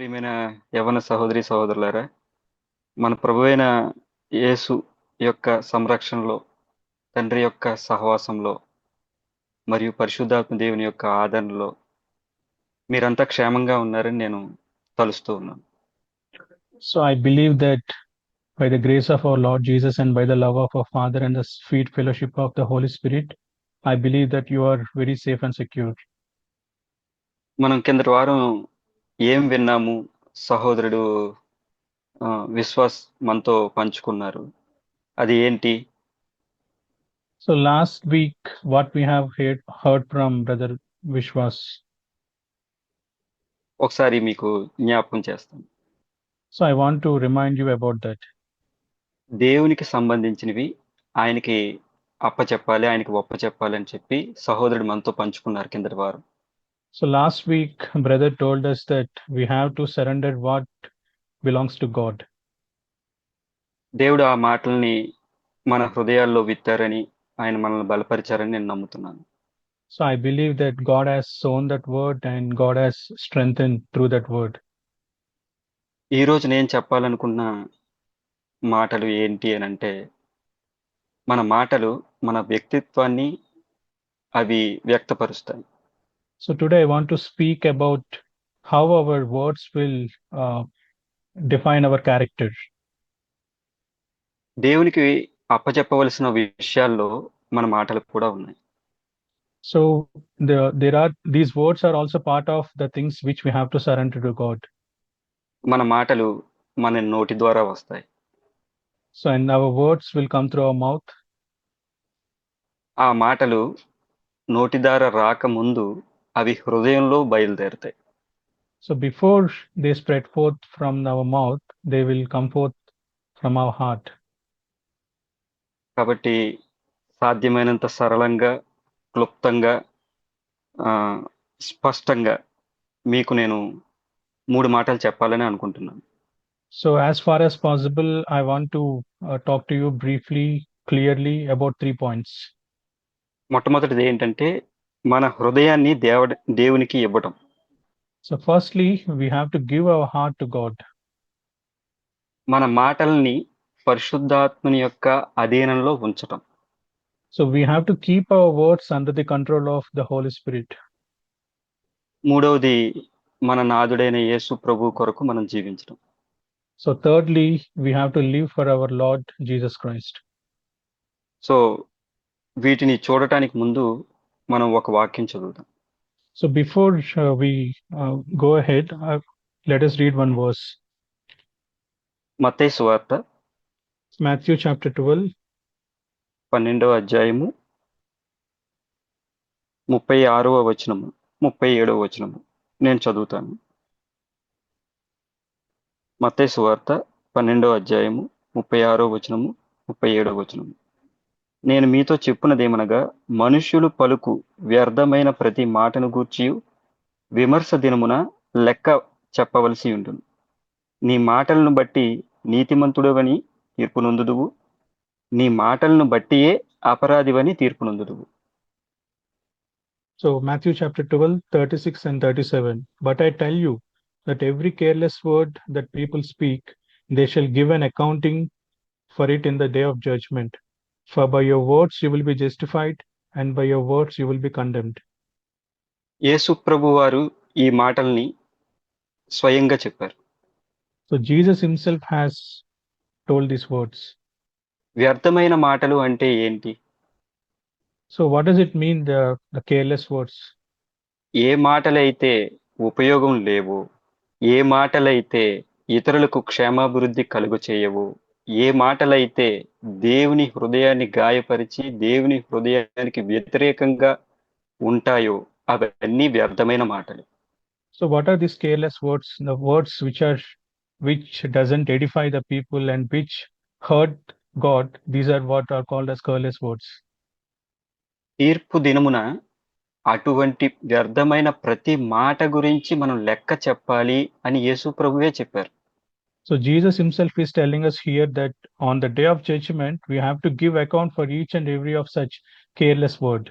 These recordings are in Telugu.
ప్రియమైన యవ్వన సహోదరి సహోదరులారా, మన ప్రభువైన యేసు యొక్క సంరక్షణలో, తండ్రి యొక్క సహవాసంలో మరియు పరిశుద్ధాత్మ దేవుని యొక్క ఆదరణలో మీరంతా క్షేమంగా ఉన్నారని నేను తలుస్తూ ఉన్నాను. So I believe that by the grace of our Lord Jesus and by the love of our Father and the sweet fellowship of the Holy Spirit, I believe that you are very safe and secure. మనం కిందటి వారం ఏం విన్నాము? సహోదరుడు విశ్వాస్ మనతో పంచుకున్నారు. అది ఏంటి? So last week, what we have heard from Brother Vishwas. ఒకసారి మీకు జ్ఞాపకం చేస్తాను. So I want to remind you about that. దేవునికి సంబంధించినవి ఆయనకి అప్పచెప్పాలి, ఆయనకి ఒప్పచెప్పాలి అని చెప్పి సహోదరుడు మనతో పంచుకున్నారు కిందటి వారం. So last week, Brother told us that we have to surrender what belongs to God. దేవుడు ఆ మాటల్ని మన హృదయాల్లో విత్తారని, ఆయన మనల్ని బలపరిచారని నేను నమ్ముతున్నాను. So I believe that God has sown that word and God has strengthened through that word. ఈ రోజు నేను చెప్పాలనుకున్న మాటలు ఏంటి అని అంటే, మన మాటలు మన వ్యక్తిత్వాన్ని అవి వ్యక్తపరుస్తాయి. So today I want to speak about how our words will define our character. దేవునికి అప్పచెప్పవలసిన విషయాల్లో మన మాటలు కూడా ఉన్నాయి. So these words are also part of the things which we have to surrender to God. మన మాటలు మన నోటి ద్వారా వస్తాయి. So and our words will come through our mouth. ఆ మాటలు నోటి ద్వారా రాకముందు అవి హృదయంలో బయలుదేరుతాయి. So before they spread forth from our mouth, they will come forth from our heart. కాబట్టి సాధ్యమైనంత సరళంగా, క్లుప్తంగా, స్పష్టంగా మీకు నేను 3 మాటలు చెప్పాలని అనుకుంటున్నాను. So as far as possible, I want to talk to you briefly, clearly about 3 points. మొట్టమొదటిది ఏంటంటే, మన హృదయాన్ని దేవునికి ఇవ్వటం. So firstly, we have to give our heart to God. మన మాటల్ని పరిశుద్ధాత్మని యొక్క అధీనంలో ఉంచటం. So we have to keep our words under the control of the Holy Spirit. మూడవది, మన నాథుడైన యేసు ప్రభు కొరకు మనం జీవించటం. So thirdly, we have to live for our Lord Jesus Christ. So వీటిని చూడటానికి ముందు మనం ఒక వాక్యం చదువుదాం. So before we go ahead, let us read one verse. మత్తయి సువార్త Matthew chapter 12, 12వ అధ్యాయము 36వ వచనము 37వ వచనము నేను చదువుతాను. మత్తయి సువార్త 12వ అధ్యాయము 36వ వచనము 37వ వచనము. నేను మీతో చెప్పున్నదేమనగా, మనుష్యులు పలుకు వ్యర్థమైన ప్రతి మాటను గూర్చియు విమర్శ దినమున లెక్క చెప్పవలసి ఉండును. నీ మాటలను బట్టి నీతిమంతుడవని తీర్పు నొందుదువు, నీ మాటలను బట్టియే అపరాధివని తీర్పు నొందుదువు. So Matthew chapter 12, 36 and 37. But I tell you that every careless word that people speak, they shall give an accounting for it in the day of judgment. For by your words you will be justified, and by your words you will be condemned. యేసు ప్రభు వారు ఈ మాటల్ని స్వయంగా చెప్పారు. So Jesus himself has told these words. వ్యర్థమైన మాటలు అంటే ఏంటి? So what does it mean, the careless words? ఏ మాటలైతే ఉపయోగం లేవు, ఏ మాటలైతే ఇతరులకు క్షేమాభివృద్ధి కలుగు చేయవు, ఏ మాటలైతే దేవుని హృదయాన్ని గాయపరిచి దేవుని హృదయానికి వ్యతిరేకంగా ఉంటాయో అవన్నీ వ్యర్థమైన మాటలు. So what are these careless words? The words which doesn't edify the people and which hurt God. These are what are called as careless words. తీర్పు దినమున అటువంటి వ్యర్థమైన ప్రతి మాట గురించి మనం లెక్క చెప్పాలి అని యేసు ప్రభువే చెప్పారు. So Jesus himself is telling us here that on the day of judgment, we have to give account for each and every of such careless word.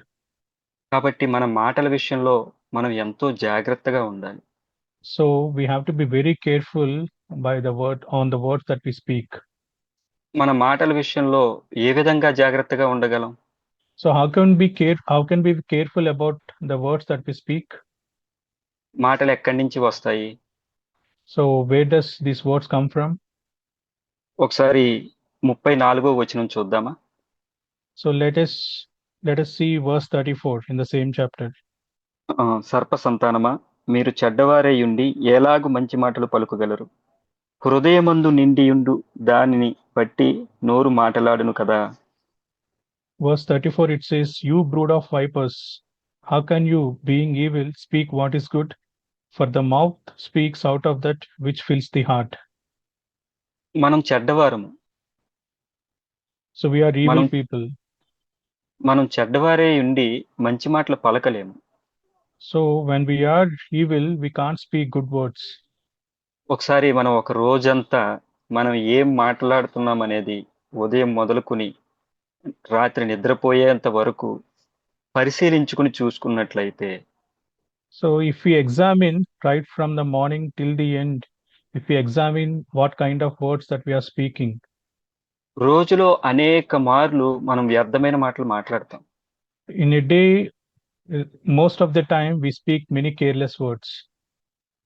కాబట్టి మన మాటల విషయంలో మనం ఎంతో జాగ్రత్తగా ఉండాలి. So we have to be very careful by the word on the words that we speak. మన మాటల విషయంలో ఏ విధంగా జాగ్రత్తగా ఉండగలం? So how can we be careful about the words that we speak? మాటలు ఎక్కడి నుంచి వస్తాయి? So where does these words come from? ఒకసారి 34వ వచనం చూద్దామా? So let us see verse 34 in the same chapter. సర్ప సంతానమా, మీరు చెడ్డవారై ఉండి ఎలాగు మంచి మాటలు పలుకగలరు? హృదయమందు నిండియుండు దానిని బట్టి నోరు మాటలాడును కదా. Verse 34 it says, "You brood of vipers, how can you, being evil, speak what is good? For the mouth speaks out of that which fills the heart." మనం చెడ్డవారము. So we are evil మనం people. మనం చెడ్డవారై ఉండి మంచి మాటలు పలకలేము. So when we are evil, we can't speak good words. ఒకసారి మనం ఒక రోజంతా మనం ఏం మాట్లాడుతున్నాం అనేది ఉదయం మొదలుకొని రాత్రి నిద్రపోయేంత వరకు పరిశీలించుకుని చూసుకున్నట్లయితే So if we examine right from the morning till the end, if we examine what kind of words that we are speaking, రోజులో అనేక మార్లు మనం వ్యర్థమైన మాటలు మాట్లాడతాం. in a day, most of the time we speak many careless words.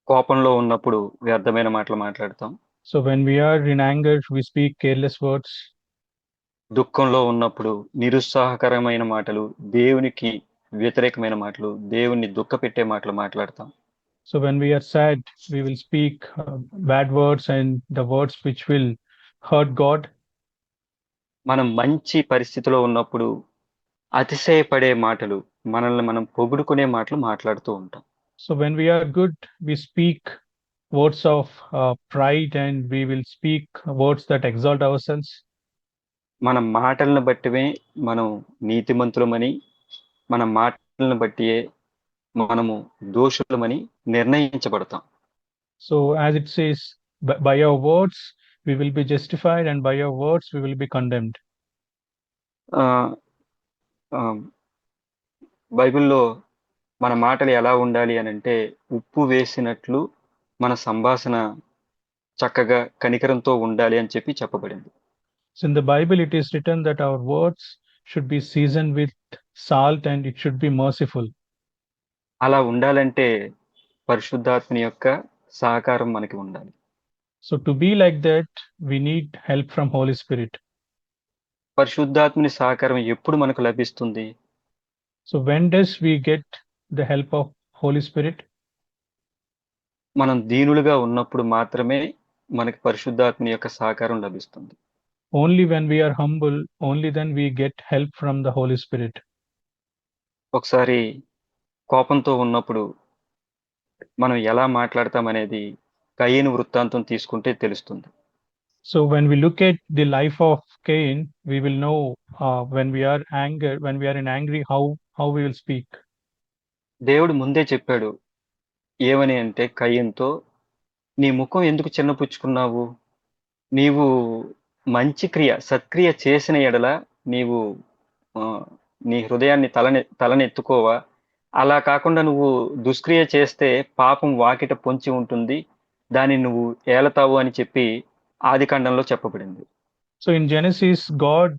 కోపంలో ఉన్నప్పుడు వ్యర్థమైన మాటలు మాట్లాడతాం. So when we are in anger, we speak careless words. దుఃఖంలో ఉన్నప్పుడు నిరుత్సాహకరమైన మాటలు, దేవునికి వ్యతిరేకమైన మాటలు, దేవుణ్ణి దుఃఖపెట్టే మాటలు మాట్లాడతాం. So when we are sad, we will speak bad words and the words which will hurt God. మనం మంచి పరిస్థితిలో ఉన్నప్పుడు అతిశయపడే మాటలు, మనల్ని మనం పొగుడుకునే మాటలు మాట్లాడుతూ ఉంటాం. So when we are good, we speak words of pride and we will speak words that exalt ourselves. మన మాటలను బట్టివే మనం నీతిమంతులమని, మన మాటలను బట్టియే మనము దోషులమని నిర్ణయించబడతాం. So as it says, by our words we will be justified and by our words we will be condemned. ఆ, ఆ, బైబిల్లో మన మాటలు ఎలా ఉండాలి అని అంటే ఉప్పు వేసినట్లు మన సంభాషణ చక్కగా కనికరంతో ఉండాలి అని చెప్పి చెప్పబడింది. So in the Bible it is written that our words should be seasoned with salt and it should be merciful. అలా ఉండాలంటే పరిశుద్ధాత్మని యొక్క సహకారం మనకి ఉండాలి. So to be like that, we need help from Holy Spirit. పరిశుద్ధాత్మని సహకారం ఎప్పుడు మనకు లభిస్తుంది? So when does we get the help of Holy Spirit? మనం దీనులుగా ఉన్నప్పుడు మాత్రమే మనకి పరిశుద్ధాత్మని యొక్క సహకారం లభిస్తుంది. Only when we are humble, only then we get help from the Holy Spirit. ఒకసారి కోపంతో ఉన్నప్పుడు మనం ఎలా మాట్లాడతాం అనేది కయీను వృత్తాంతం తీసుకుంటే తెలుస్తుంది. So when we look at the life of Cain, we will know when we are in angry, how we will speak. దేవుడు ముందే చెప్పాడు ఏమని అంటే కయీనుతో, నీ ముఖం ఎందుకు చిన్నపుచ్చుకున్నావు? నీవు మంచి క్రియ సత్క్రియ చేసిన ఎడల నీవు నీ హృదయాన్ని తలనెత్తుకోవా? అలా కాకుండా నువ్వు దుష్క్రియ చేస్తే పాపం వాకిట పొంచి ఉంటుంది, దాన్ని నువ్వు ఏలతావు అని చెప్పి ఆదికాండంలో చెప్పబడింది. So in Genesis, God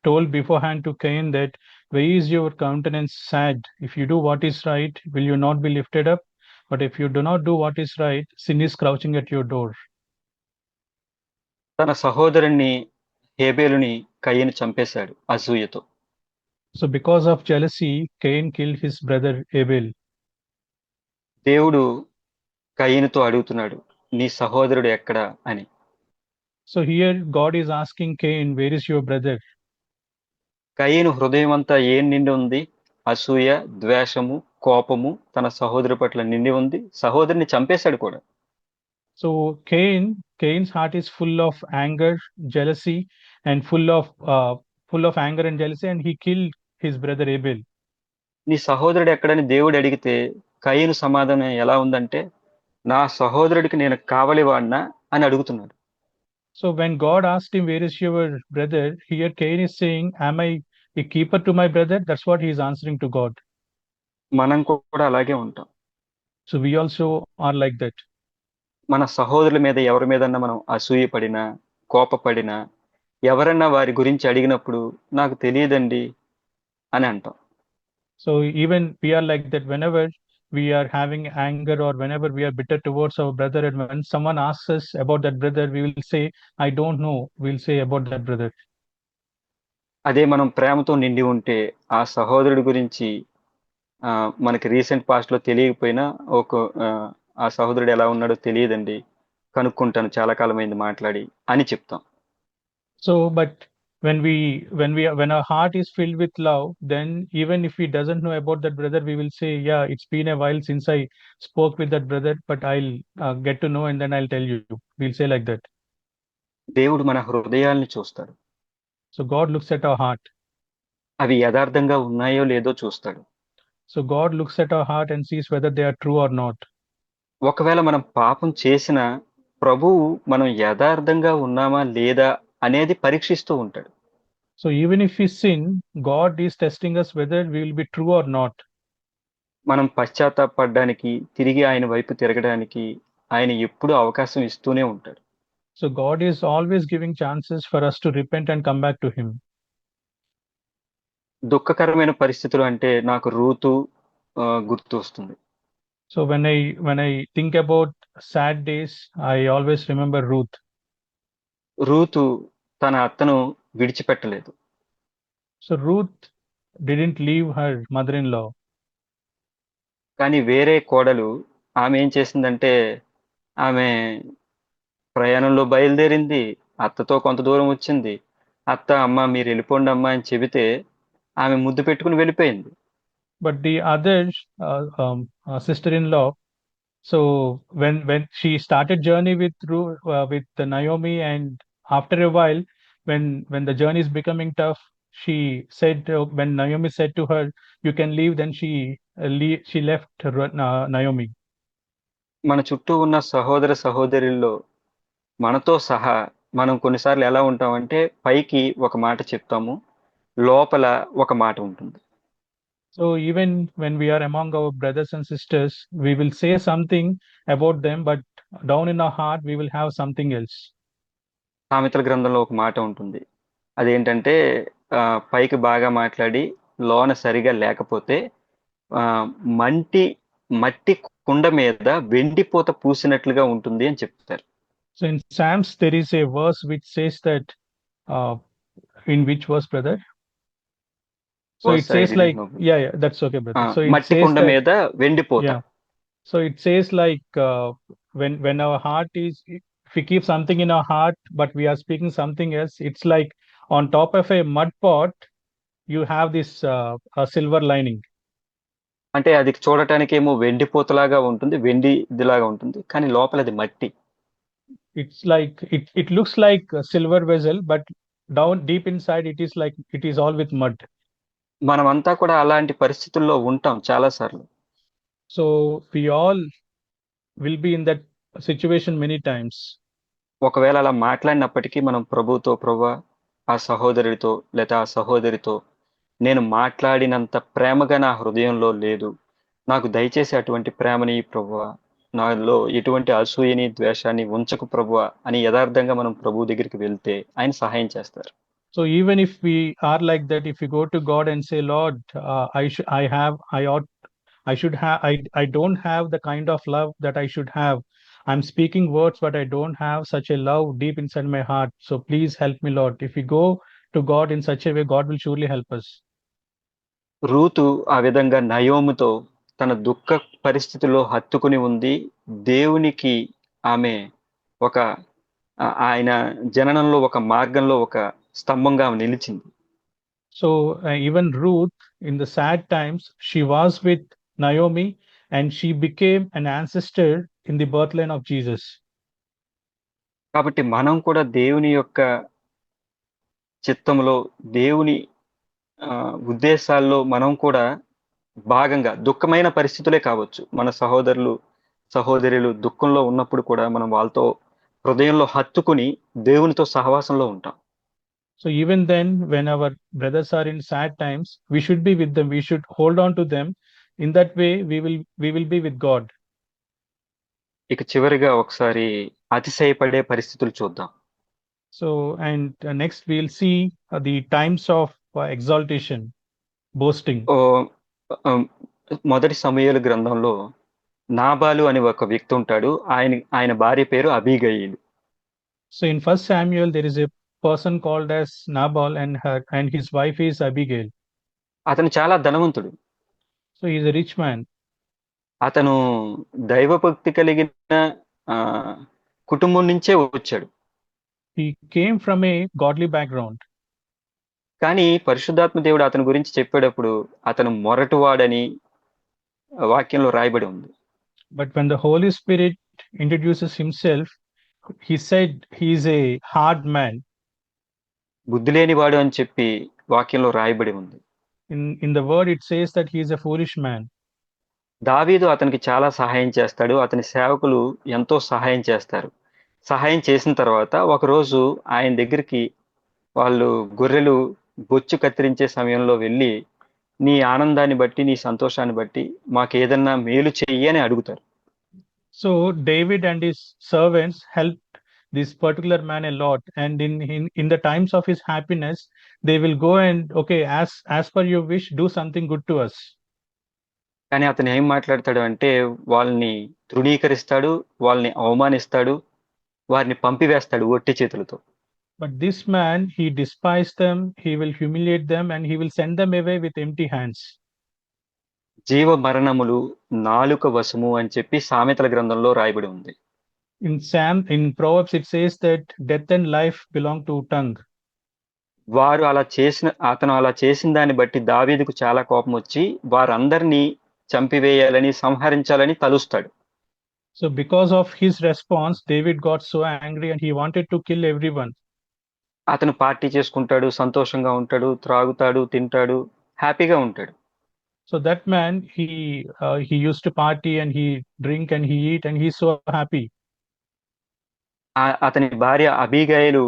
told beforehand to Cain that, "Why is your countenance sad? If you do what is right, will you not be lifted up? But if you do not do what is right, sin is crouching at your door." తన సహోదరుణ్ణి హేబేలుని కయీను చంపేశాడు అసూయతో. So because of jealousy, Cain killed his brother Abel. దేవుడు కయీనుతో అడుగుతున్నాడు, నీ సహోదరుడు ఎక్కడ అని. So here God is asking Cain, "Where is your brother?" కయీను హృదయం అంతా ఏం నిండి ఉంది? అసూయ, ద్వేషము, కోపము తన సహోదరు పట్ల నిండి ఉంది. సహోదరుని చంపేశాడు కూడా. So Cain's heart is full of anger, jealousy, and full of anger and jealousy, and he killed his brother Abel. నీ సహోదరుడు ఎక్కడని దేవుడు అడిగితే కయీను సమాధానం ఎలా ఉందంటే, నా సహోదరుడికి నేను కావలివాడినా అని అడుగుతున్నాడు. So when God asked him, "Where is your brother?" here Cain is saying, "Am I a keeper to my brother?" That's what he is answering to God. మనం కూడా అలాగే ఉంటాం. So we also are like that. మన సహోదరుల మీద ఎవరి మీదన్నా మనం అసూయపడినా, కోపపడినా, ఎవరన్నా వారి గురించి అడిగినప్పుడు నాకు తెలియదండి అని అంటాం. So even we are like that whenever we are having anger or whenever we are bitter towards our brother, and when someone asks us about that brother, we will say, I don't know, we'll say about that brother. అదే మనం ప్రేమతో నిండి ఉంటే ఆ సహోదరుడి గురించి మనకి రీసెంట్ పాస్ట్‌లో తెలియకపోయినా ఒక ఆ సహోదరుడు ఎలా ఉన్నాడో తెలియదండి. కనుక్కుంటాను చాలా కాలమైంది మాట్లాడి అని చెప్తాం. So but when our heart is filled with love, then even if he doesn't know about that brother, we will say, yeah, it's been a while since I spoke with that brother, but I'll get to know and then I'll tell you. We'll say like that. దేవుడు మన హృదయాల్ని చూస్తాడు. So God looks at our heart. అవి యథార్థంగా ఉన్నాయో లేదో చూస్తాడు. So God looks at our heart and sees whether they are true or not. ఒకవేళ మనం పాపం చేసినా ప్రభువు మనం యథార్థంగా ఉన్నామా లేదా అనేది పరీక్షిస్తూ ఉంటాడు. So even if we sin, God is testing us whether we will be true or not. మనం పశ్చాత్తాపపడడానికి, తిరిగి ఆయన వైపు తిరగడానికి ఆయన ఎప్పుడూ అవకాశం ఇస్తూనే ఉంటాడు. So God is always giving chances for us to repent and come back to Him. దుఃఖకరమైన పరిస్థితులు అంటే నాకు రూతు గుర్తు వస్తుంది. So when I think about sad days, I always remember Ruth. Ruth తన అత్తను విడిచిపెట్టలేదు. So Ruth didn't leave her mother-in-law. కానీ వేరే కోడలు ఆమె ఏం చేసిందంటే ఆమె ప్రయాణంలో బయలుదేరింది. అత్తతో కొంత దూరం వచ్చింది. అత్త అమ్మ మీరు వెళ్ళిపోండి అమ్మా అని చెబితే ఆమె ముద్దు పెట్టుకుని వెళ్ళిపోయింది. But the other sister-in-law, so when she started journey with Naomi, and after a while, when the journey is becoming tough, she said when Naomi said to her, "You can leave," then she left Naomi. మన చుట్టూ ఉన్న సహోదర సహోదరుల్లో మనతో సహా మనం కొన్నిసార్లు ఎలా ఉంటామంటే పైకి ఒక మాట చెప్తాము. లోపల ఒక మాట ఉంటుంది. So even when we are among our brothers and sisters, we will say something about them, but down in our heart, we will have something else. సామెతల గ్రంథంలో ఒక మాట ఉంటుంది. అదేంటంటే పైకి బాగా మాట్లాడి లోన సరిగా లేకపోతే ఆహ్, మంటి మట్టి కుండ మీద వెండిపూత పూసినట్లుగా ఉంటుంది అని చెప్తారు. So in Psalms, there is a verse which says that, uh, in which verse, brother? So it worse I says didn't like, no. yeah, that's okay, brother. So it మట్టి says కుండ that, మీద వెండిపూత. yeah. So it says like, when our heart is, if we keep something in our heart, but we are speaking something else, it's like on top of a mud pot, you have this a silver lining. అంటే అది చూడటానికేమో వెండిపూతలాగా ఉంటుంది. వెండిదిలాగా ఉంటుంది. కానీ లోపల అది మట్టి. It's like it looks like a silver vessel, but down deep inside, it is all with mud. మనమంతా కూడా అలాంటి పరిస్థితుల్లో ఉంటాం చాలా సార్లు. So we all will be in that situation many times. ఒకవేళ అలా మాట్లాడినప్పటికీ మనం ప్రభువుతో ప్రభువా ఆ సహోదరుడితో లేదా ఆ సహోదరితో నేను మాట్లాడినంత ప్రేమగా నా హృదయంలో లేదు. నాకు దయచేసి అటువంటి ప్రేమని ప్రభువా. నాలో ఎటువంటి అసూయని, ద్వేషాన్ని ఉంచకు ప్రభువా అని యథార్థంగా మనం ప్రభువు దగ్గరికి వెళ్తే ఆయన సహాయం చేస్తారు. So even if we are like that, if we go to God and say, Lord, I should have, I don't have the kind of love that I should have. I'm speaking words, but I don't have such a love deep inside my heart. So please help me, Lord. If we go to God in such a way, God will surely help us. Ruth ఆ విధంగా నయోముతో తన దుఃఖ పరిస్థితిలో హత్తుకుని ఉంది. దేవునికి ఆమె ఒక ఆయన జననంలో ఒక మార్గంలో ఒక స్తంభంగా ఆమె నిలిచింది. So even Ruth, in the sad times, she was with Naomi, and she became an ancestor in the birthline of Jesus. కాబట్టి మనం కూడా దేవుని యొక్క చిత్తంలో, దేవుని ఉద్దేశాల్లో మనం కూడా భాగంగా దుఃఖమైన పరిస్థితులే కావచ్చు. మన సహోదరులు, సహోదరులు దుఃఖంలో ఉన్నప్పుడు కూడా మనం వాళ్ళతో హృదయంలో హత్తుకుని దేవునితో సహవాసంలో ఉంటాం. So even then, when our brothers are in sad times, we should be with them. We should hold on to them. In that way, we will be with God. ఇక చివరిగా ఒకసారి అతిశయపడే పరిస్థితులు చూద్దాం. So, and next we'll see the times of exaltation, boasting. ఓ ఆహ్, మొదటి సమూయేలు గ్రంథంలో నాబాలు అని ఒక వ్యక్తి ఉంటాడు. ఆయన భార్య పేరు అబీగయీలు. So in First Samuel, there is a person called as Nabal, and his wife is Abigail. అతను చాలా ధనవంతుడు. So he is a rich man. అతను దైవభక్తి కలిగిన ఆహ్, కుటుంబం నుంచే వచ్చాడు. He came from a godly background. కానీ పరిశుద్ధాత్మ దేవుడు అతని గురించి చెప్పేటప్పుడు అతను మొరటువాడని వాక్యంలో రాయబడి ఉంది. But when the Holy Spirit introduces himself, he said he is a hard man. బుద్ధి లేనివాడు అని చెప్పి వాక్యంలో రాయబడి ఉంది. In the word, it says that he is a foolish man. దావీదు అతనికి చాలా సహాయం చేస్తాడు. అతని సేవకులు ఎంతో సహాయం చేస్తారు. సహాయం చేసిన తర్వాత ఒకరోజు ఆయన దగ్గరికి వాళ్ళు గొర్రెలు బొచ్చు కత్తిరించే సమయంలో వెళ్ళి, నీ ఆనందాన్ని బట్టి, నీ సంతోషాన్ని బట్టి మాకేదన్నా మేలు చెయ్యి అని అడుగుతారు. So David and his servants helped this particular man a lot, and in the times of his happiness, they will go and, okay, as per your wish, do something good to us. కానీ అతను ఏం మాట్లాడతాడు అంటే వాళ్ళని తృణీకరిస్తాడు, వాళ్ళని అవమానిస్తాడు, వారిని పంపివేస్తాడు ఒట్టి చేతులతో. But this man, he despised them, he will humiliate them, and he will send them away with empty hands. జీవ మరణములు నాలుక వశము అని చెప్పి సామెతల గ్రంథంలో రాయబడి ఉంది. In Proverbs, it says that death and life belong to tongue. అతను అలా చేసిన దాన్ని బట్టి దావీదుకు చాలా కోపం వచ్చి వారందరినీ చంపివేయాలని, సంహరించాలని తలుస్తాడు. So because of his response, David got so angry and he wanted to kill everyone. అతను పార్టీ చేసుకుంటాడు, సంతోషంగా ఉంటాడు, త్రాగుతాడు, తింటాడు, హ్యాపీగా ఉంటాడు. So that man, he used to party and he drink and he eat and he's so happy. అతని భార్య అబీగయలు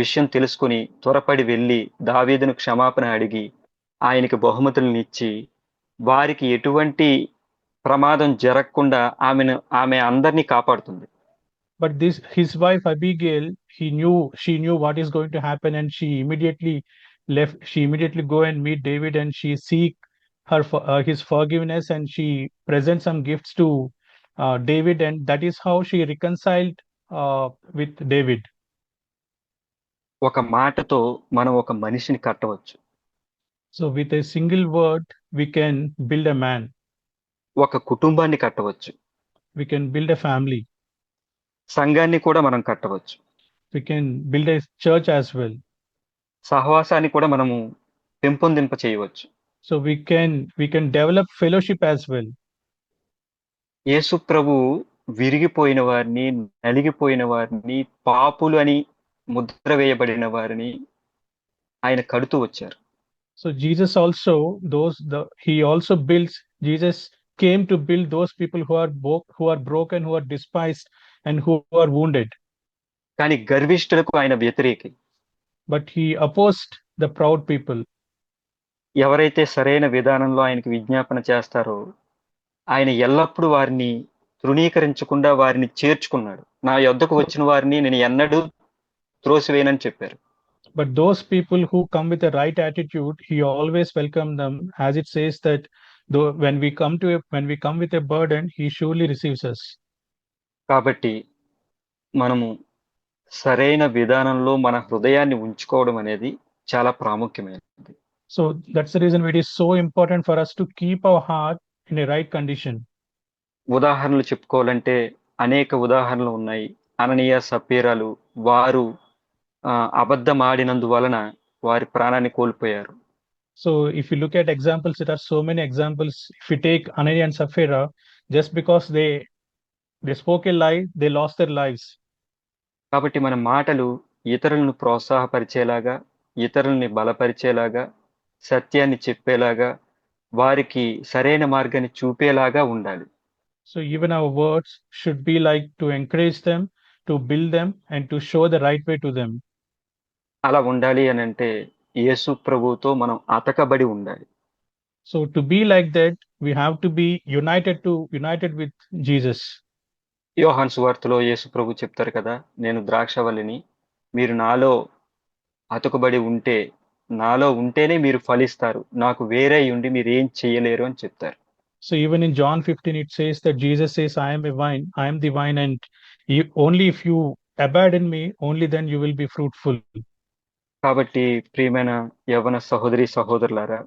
విషయం తెలుసుకుని త్వరపడి వెళ్ళి దావీదును క్షమాపణ అడిగి ఆయనకి బహుమతులను ఇచ్చి వారికి ఎటువంటి ప్రమాదం జరగకుండా ఆమె అందరినీ కాపాడుతుంది. But his wife Abigail, she knew what is going to happen, and she immediately go and meet David, and she seek his forgiveness, and she present some gifts to David, and that is how she reconciled with David. ఒక మాటతో మనం ఒక మనిషిని కట్టవచ్చు. So with a single word, we can build a man. ఒక కుటుంబాన్ని కట్టవచ్చు. We can build a family. సంఘాన్ని కూడా మనం కట్టవచ్చు. We can build a church as well. సహవాసాన్ని కూడా మనము పెంపొందింప చేయవచ్చు. So we can develop fellowship as well. యేసు ప్రభు విరిగిపోయిన వారిని, నలిగిపోయిన వారిని, పాపులు అని ముద్ర వేయబడిన వారిని ఆయన కడుతూ వచ్చారు. So Jesus also Jesus came to build those people who are broken, who are despised, and who are wounded. కానీ గర్విష్ఠులకు ఆయన వ్యతిరేకి. But he opposed the proud people. ఎవరైతే సరైన విధానంలో ఆయనకి విజ్ఞాపన చేస్తారో ఆయన ఎల్లప్పుడూ వారిని తృణీకరించకుండా వారిని చేర్చుకున్నాడు. నా యొద్దకు వచ్చిన వారిని నేను ఎన్నడూ త్రోసివేయనని చెప్పారు. But those people who come with the right attitude, he always welcomes them, as it says that though when we come with a burden, he surely receives us. కాబట్టి మనము సరైన విధానంలో మన హృదయాన్ని ఉంచుకోవడం అనేది చాలా ప్రాముఖ్యమైనది. So that's the reason it is so important for us to keep our heart in a right condition. ఉదాహరణలు చెప్పుకోవాలంటే అనేక ఉదాహరణలు ఉన్నాయి. అననీయ సప్పీరాలు వారు అబద్ధమాడినందువలన వారి ప్రాణాన్ని కోల్పోయారు. So if you look at examples, there are so many examples. If you take Ananias and Sapphira, just because they spoke a lie, they lost their lives. కాబట్టి మన మాటలు ఇతరులను ప్రోత్సాహపరిచేలాగా, ఇతరుల్ని బలపరిచేలాగా, సత్యాన్ని చెప్పేలాగా, వారికి సరైన మార్గాన్ని చూపేలాగా ఉండాలి. So even our words should be like to encourage them, to build them, and to show the right way to them. అలా ఉండాలి అని అంటే యేసు ప్రభువుతో మనం అతకబడి ఉండాలి. So to be like that, we have to be united with Jesus. యోహాను సువార్తలో యేసు ప్రభు చెప్తారు కదా, నేను ద్రాక్షవల్లిని, మీరు నాలో అతుకుబడి ఉంటే, నాలో ఉంటేనే మీరు ఫలిస్తారు, నాకు వేరే ఉండి మీరు ఏం చెయ్యలేరు అని చెప్తారు. So even in John 15, it says that Jesus says, I am a vine, I am the vine, and only if you abide in me, only then you will be fruitful. కాబట్టి ప్రియమైన యవ్వన సహోదరి సహోదరులారా,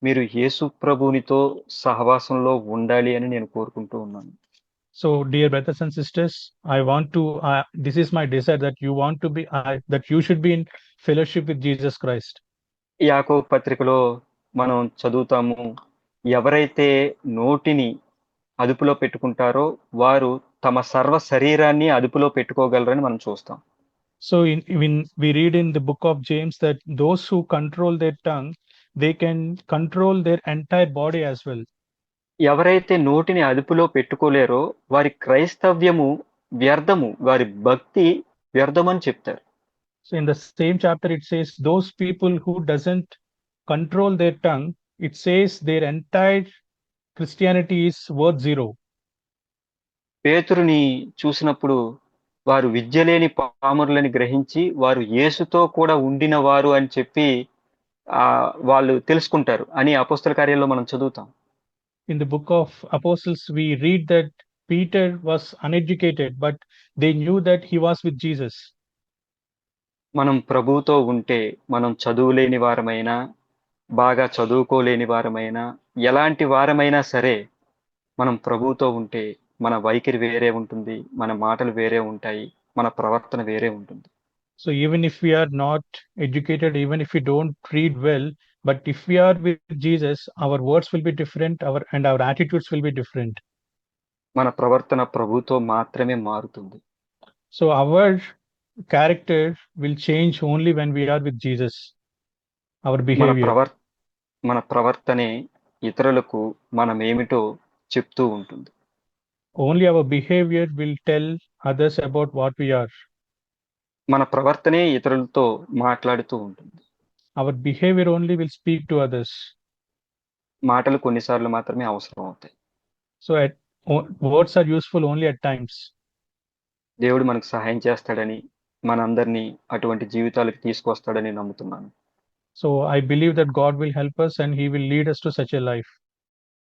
మీరు యేసు ప్రభునితో సహవాసంలో ఉండాలి అని నేను కోరుకుంటూ ఉన్నాను. So, dear brothers and sisters, I want to, this is my desire that you want to be, that you should be in fellowship with Jesus Christ. యాకోబు పత్రికలో మనం చదువుతాము, ఎవరైతే నోటిని అదుపులో పెట్టుకుంటారో వారు తమ సర్వ శరీరాన్ని అదుపులో పెట్టుకోగలరని మనం చూస్తాం. So, when we read in the book of James that those who control their tongue, they can control their entire body as well. ఎవరైతే నోటిని అదుపులో పెట్టుకోలేరో వారి క్రైస్తవ్యము వ్యర్థము, వారి భక్తి వ్యర్థమని చెప్తారు. So, in the same chapter, it says those people who doesn't control their tongue, it says their entire Christianity is worth zero. పేతురుని చూసినప్పుడు వారు విద్య లేని పామరులని గ్రహించి వారు యేసుతో కూడా ఉండిన వారు అని చెప్పి వాళ్ళు తెలుసుకుంటారు అని అపోస్తల కార్యాల్లో మనం చదువుతాం. In the book of Apostles, we read that Peter was uneducated, but they knew that he was with Jesus. మనం ప్రభువుతో ఉంటే మనం చదువులేని వారమైనా, బాగా చదువుకోలేని వారమైనా, ఎలాంటి వారమైనా సరే, మనం ప్రభువుతో ఉంటే మన వైఖరి వేరే ఉంటుంది, మన మాటలు వేరే ఉంటాయి, మన ప్రవర్తన వేరే ఉంటుంది. So even if we are not educated, even if we don't read well, but if we are with Jesus, our words will be different, our attitudes will be different. మన ప్రవర్తన ప్రభువుతో మాత్రమే మారుతుంది. So our character will change only when we are with Jesus. Our మన behavior. మన ప్రవర్తనే ఇతరులకు మనమేమిటో చెప్తూ ఉంటుంది. Only our behavior will tell others about what we are. మన ప్రవర్తనే ఇతరులతో మాట్లాడుతూ ఉంటుంది. Our behavior only will speak to others. మాటలు కొన్నిసార్లు మాత్రమే అవసరం అవుతాయి. So words are useful only at times. దేవుడు మనకు సహాయం చేస్తాడని, మనందరినీ అటువంటి జీవితాలకు తీసుకొస్తాడని నమ్ముతున్నాను. So I believe that God will help us and He will lead us to such a life.